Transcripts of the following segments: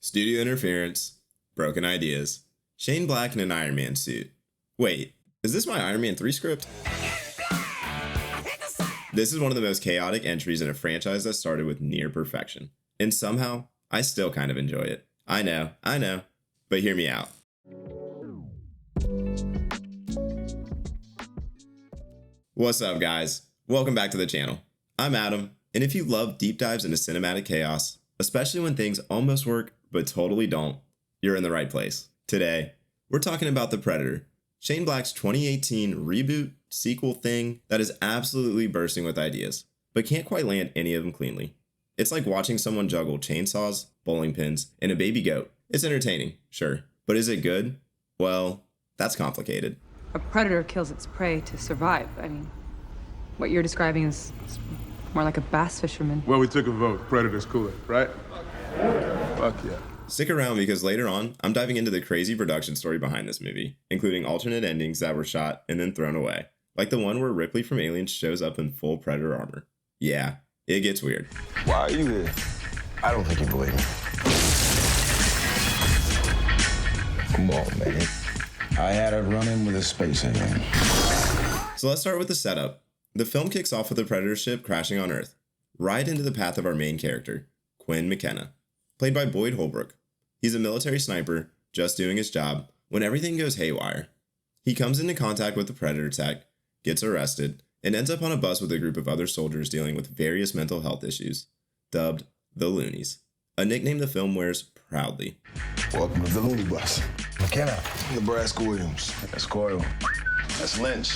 Studio interference, broken ideas, Shane Black in an Iron Man suit. Wait, is this my Iron Man 3 script? This is one of the most chaotic entries in a franchise that started with near perfection. And somehow, I still kind of enjoy it. I know, but hear me out. What's up, guys? Welcome back to the channel. I'm Adam, and if you love deep dives into cinematic chaos, especially when things almost work but totally don't, you're in the right place. Today, we're talking about The Predator, Shane Black's 2018 reboot sequel thing that is absolutely bursting with ideas, but can't quite land any of them cleanly. It's like watching someone juggle chainsaws, bowling pins, and a baby goat. It's entertaining, sure, but is it good? Well, that's complicated. A predator kills its prey to survive. I mean, what you're describing is more like a bass fisherman. Well, we took a vote. Predator's cooler, right? Fuck yeah. Stick around because later on, I'm diving into the crazy production story behind this movie, including alternate endings that were shot and then thrown away, like the one where Ripley from Aliens shows up in full Predator armor. Yeah, it gets weird. Why are you here? I don't think you believe me. Come on, man. I had a run-in with a space alien. So let's start with the setup. The film kicks off with the Predator ship crashing on Earth, right into the path of our main character, Quinn McKenna, played by Boyd Holbrook. He's a military sniper, just doing his job, when everything goes haywire. He comes into contact with the Predator tech, gets arrested, and ends up on a bus with a group of other soldiers dealing with various mental health issues, dubbed the Loonies, a nickname the film wears proudly. Welcome to the Looney Bus. McKenna. Nebraska Williams. That's Coyle. That's Lynch.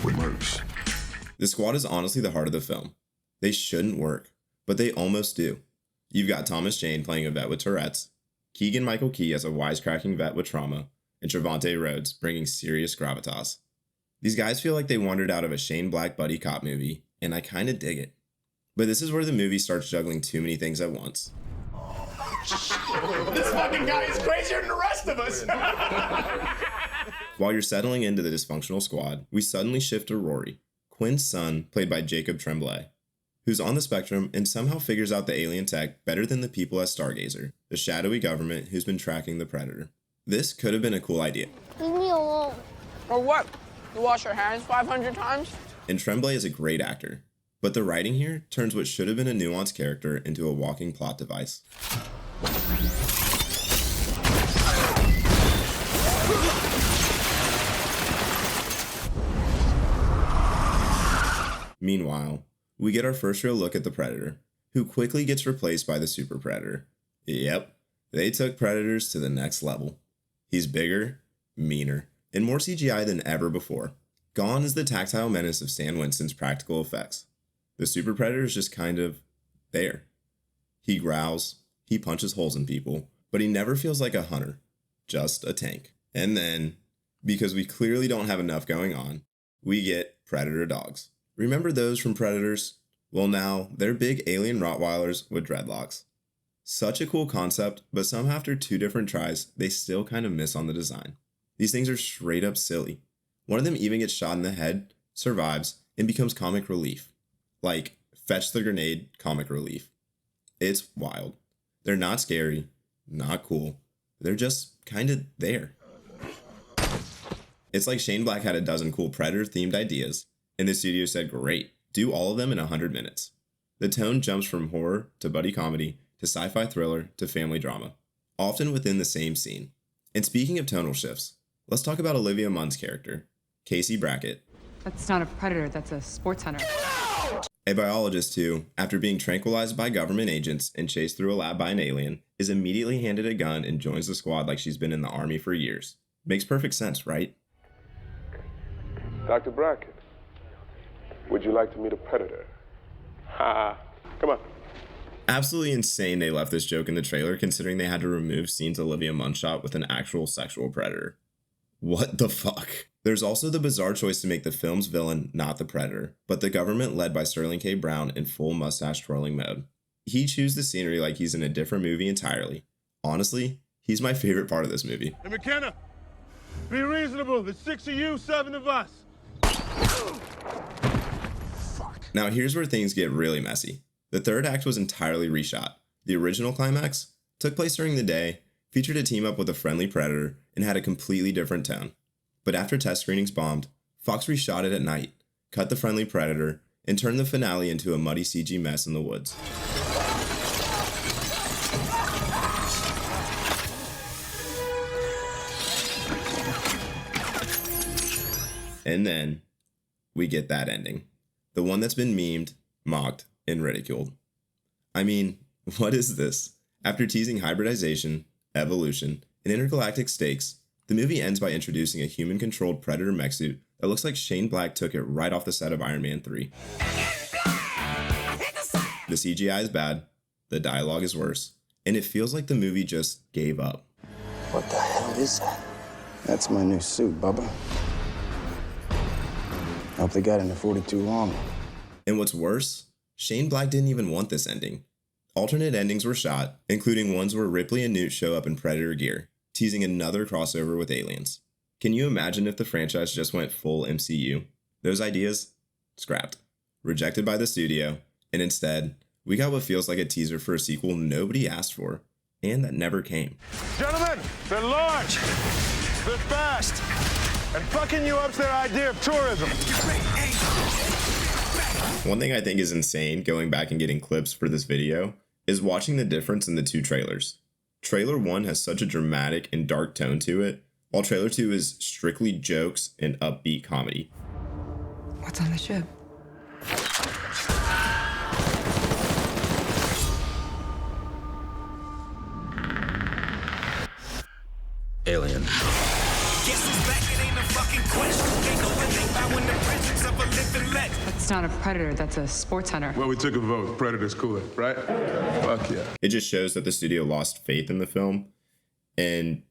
With Merckx. The squad is honestly the heart of the film. They shouldn't work, but they almost do. You've got Thomas Jane playing a vet with Tourette's, Keegan-Michael Key as a wisecracking vet with trauma, and Trevante Rhodes bringing serious gravitas. These guys feel like they wandered out of a Shane Black buddy cop movie, and I kinda dig it. But this is where the movie starts juggling too many things at once. This fucking guy is crazier than the rest of us! While you're settling into the dysfunctional squad, we suddenly shift to Rory, Quinn's son, played by Jacob Tremblay, who's on the spectrum and somehow figures out the alien tech better than the people at Stargazer, the shadowy government who's been tracking the Predator. This could have been a cool idea. Leave me alone. Or what? You wash your hands 500 times? And Tremblay is a great actor, but the writing here turns what should have been a nuanced character into a walking plot device. Meanwhile, we get our first real look at the Predator, who quickly gets replaced by the Super Predator. Yep, they took Predators to the next level. He's bigger, meaner, and more CGI than ever before. Gone is the tactile menace of Stan Winston's practical effects. The Super Predator is just kind of there. He growls, he punches holes in people, but he never feels like a hunter, just a tank. And then, because we clearly don't have enough going on, we get Predator dogs. Remember those from Predators? Well, now they're big alien Rottweilers with dreadlocks. Such a cool concept, but somehow after 2 different tries, they still kind of miss on the design. These things are straight up silly. One of them even gets shot in the head, survives, and becomes comic relief. Like, fetch the grenade comic relief. It's wild. They're not scary, not cool. They're just kind of there. It's like Shane Black had a dozen cool Predator-themed ideas, and the studio said, great, do all of them in 100 minutes. The tone jumps from horror to buddy comedy to sci-fi thriller to family drama, often within the same scene. And speaking of tonal shifts, let's talk about Olivia Munn's character, Casey Brackett. That's not a predator, that's a sports hunter. A biologist who, after being tranquilized by government agents and chased through a lab by an alien, is immediately handed a gun and joins the squad like she's been in the army for years. Makes perfect sense, right? Dr. Brackett, would you like to meet a predator? Ha! Come on. Absolutely insane they left this joke in the trailer considering they had to remove scenes Olivia Munn shot with an actual sexual predator. What the fuck? There's also the bizarre choice to make the film's villain not the Predator, but the government led by Sterling K. Brown in full mustache twirling mode. He chews the scenery like he's in a different movie entirely. Honestly, he's my favorite part of this movie. Hey, McKenna, be reasonable. There's 6 of you, 7 of us. Now here's where things get really messy. The third act was entirely reshot. The original climax, took place during the day, featured a team up with a friendly predator, and had a completely different tone. But after test screenings bombed, Fox reshot it at night, cut the friendly predator, and turned the finale into a muddy CG mess in the woods. And then we get that ending. The one that's been memed, mocked, and ridiculed. I mean, what is this? After teasing hybridization, evolution, and intergalactic stakes, the movie ends by introducing a human-controlled Predator mech suit that looks like Shane Black took it right off the set of Iron Man 3. The CGI is bad, the dialogue is worse, and it feels like the movie just gave up. What the hell is that? That's my new suit, Bubba. Hope they got into 42 long. And what's worse, Shane Black didn't even want this ending. Alternate endings were shot, including ones where Ripley and Newt show up in Predator gear, teasing another crossover with aliens. Can you imagine if the franchise just went full MCU? Those ideas? Scrapped. Rejected by the studio, and instead, we got what feels like a teaser for a sequel nobody asked for, and that never came. Gentlemen, they're large. They're fast. And fucking you up's their idea of tourism. One thing I think is insane going back and getting clips for this video is watching the difference in the two trailers. Trailer 1 has such a dramatic and dark tone to it, while Trailer 2 is strictly jokes and upbeat comedy. What's on the ship? Alien. That's not a predator, that's a sports hunter. Well, we took a vote. Predator's cooler, right? Fuck yeah. It just shows that the studio lost faith in the film and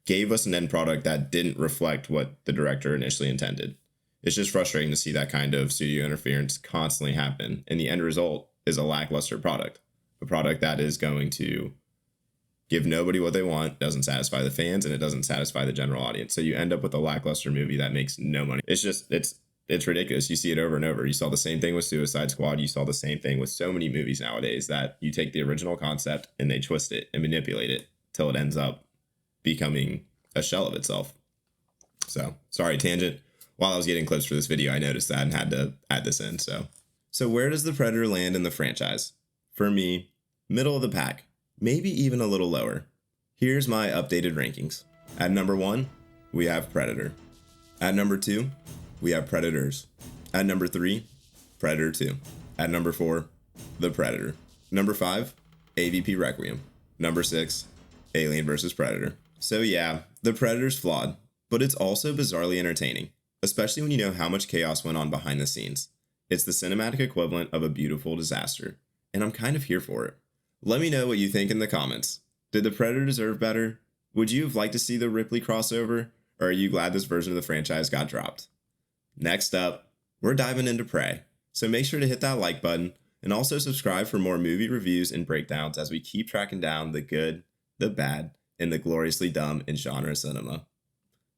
gave us an end product that didn't reflect what the director initially intended. It's just frustrating to see that kind of studio interference constantly happen, and the end result is a lackluster product. A product that is going to give nobody what they want, doesn't satisfy the fans, and it doesn't satisfy the general audience. So you end up with a lackluster movie that makes no money. It's ridiculous. You see it over and over. You saw the same thing with Suicide Squad. You saw the same thing with so many movies nowadays, that you take the original concept and they twist it and manipulate it till it ends up becoming a shell of itself. So, sorry, tangent. While I was getting clips for this video, I noticed that and had to add this in. So where does the Predator land in the franchise? For me, middle of the pack, maybe even a little lower. Here's my updated rankings. At number 1, we have Predator. At number 2, we have Predators. At number 3, Predator 2. At number 4, The Predator. Number 5, AVP Requiem. Number 6, Alien vs. Predator. So yeah, The Predator's flawed, but it's also bizarrely entertaining, especially when you know how much chaos went on behind the scenes. It's the cinematic equivalent of a beautiful disaster, and I'm kind of here for it. Let me know what you think in the comments. Did The Predator deserve better? Would you have liked to see the Ripley crossover, or are you glad this version of the franchise got dropped? Next up, we're diving into Prey, so make sure to hit that like button, and also subscribe for more movie reviews and breakdowns as we keep tracking down the good, the bad, and the gloriously dumb in genre cinema.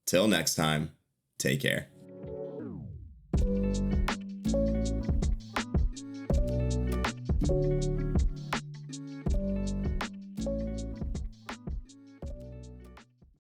Till next time, take care.